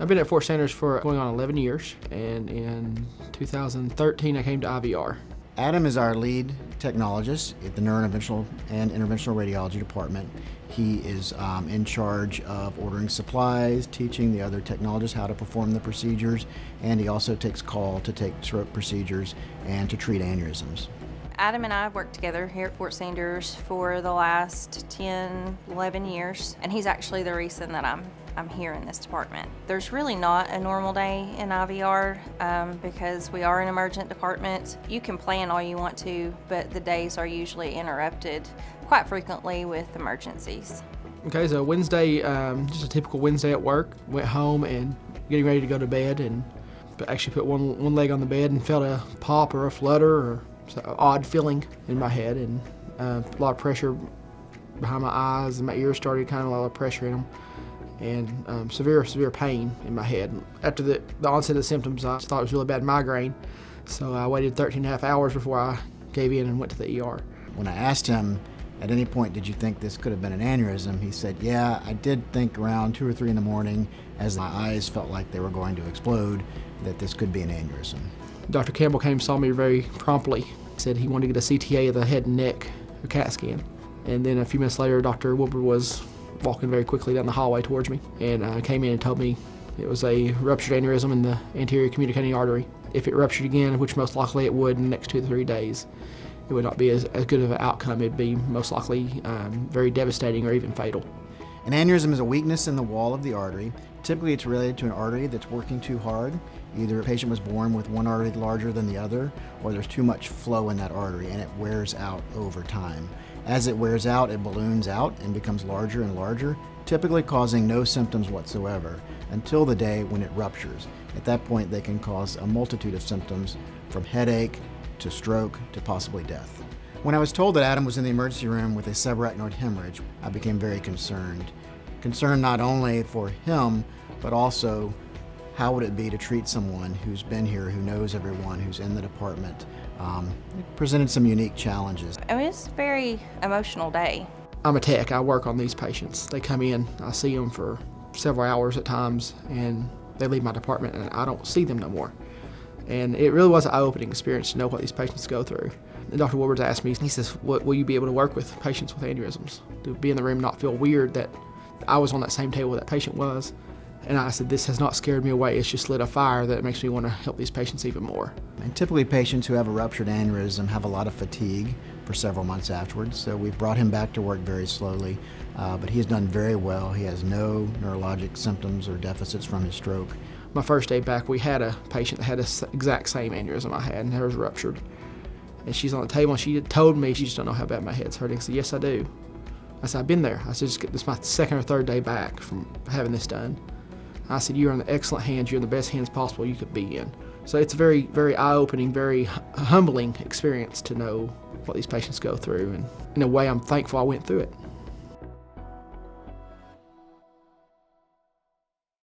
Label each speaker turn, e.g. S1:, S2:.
S1: I've been at Fort Sanders for going on 11 years, and in 2013 I came to IVR.
S2: Adam is our lead technologist at the Neurointerventional and Interventional Radiology Department. He is in charge of ordering supplies, teaching the other technologists how to perform the procedures, and he also takes call to take stroke procedures and to treat aneurysms.
S3: Adam and I have worked together here at Fort Sanders for the last 10, 11 years, and he's actually the reason that I'm here in this department. There's really not a normal day in IVR because we are an emergent department. You can plan all you want to, but the days are usually interrupted quite frequently with emergencies.
S1: Okay, so Wednesday, just a typical Wednesday at work. Went home and getting ready to go to bed, and actually put one leg on the bed and felt a pop or a flutter or an odd feeling in my head, and a lot of pressure behind my eyes, and my ears started kind of a lot of pressure in them, and severe pain in my head. After the onset of the symptoms, I thought it was really bad migraine, so I waited 13 and a half hours before I gave in and went to the ER.
S2: When I asked him, at any point, did you think this could have been an aneurysm? He said, yeah, I did think around 2 or 3 in the morning, as my eyes felt like they were going to explode, that this could be an aneurysm.
S1: Dr. Campbell came and saw me very promptly. Said he wanted to get a CTA of the head and neck, a CAT scan. And then a few minutes later, Dr. Wilbur was walking very quickly down the hallway towards me, and came in and told me it was a ruptured aneurysm in the anterior communicating artery. If it ruptured again, which most likely it would in the next 2 to 3 days, it would not be as good of an outcome. It'd be most likely very devastating or even fatal.
S2: An aneurysm is a weakness in the wall of the artery. Typically, it's related to an artery that's working too hard. Either a patient was born with one artery larger than the other, or there's too much flow in that artery and it wears out over time. As it wears out, it balloons out and becomes larger and larger, typically causing no symptoms whatsoever until the day when it ruptures. At that point, they can cause a multitude of symptoms, from headache to stroke to possibly death. When I was told that Adam was in the emergency room with a subarachnoid hemorrhage, I became very concerned. Concerned not only for him, but also how would it be to treat someone who's been here, who knows everyone, who's in the department. It presented some unique challenges.
S3: I mean, it's a very emotional day.
S1: I'm a tech. I work on these patients. They come in, I see them for several hours at times, and they leave my department and I don't see them no more. And it really was an eye-opening experience to know what these patients go through. And Dr. Wilbur asked me, he says, will you be able to work with patients with aneurysms? To be in the room and not feel weird that I was on that same table that patient was. And I said, this has not scared me away. It's just lit a fire that makes me want to help these patients even more.
S2: And typically patients who have a ruptured aneurysm have a lot of fatigue for several months afterwards, so we've brought him back to work very slowly, but he's done very well. He has no neurologic symptoms or deficits from his stroke.
S1: My first day back, we had a patient that had the exact same aneurysm I had, and hers ruptured. And she's on the table, and she told me, she just don't know how bad my head's hurting. I said, yes, I do. I said, I've been there. I said, this is my second or third day back from having this done. I said, you're in the excellent hands. You're in the best hands possible you could be in. So it's a very, very eye-opening, very humbling experience to know what these patients go through. And in a way, I'm thankful I went through it.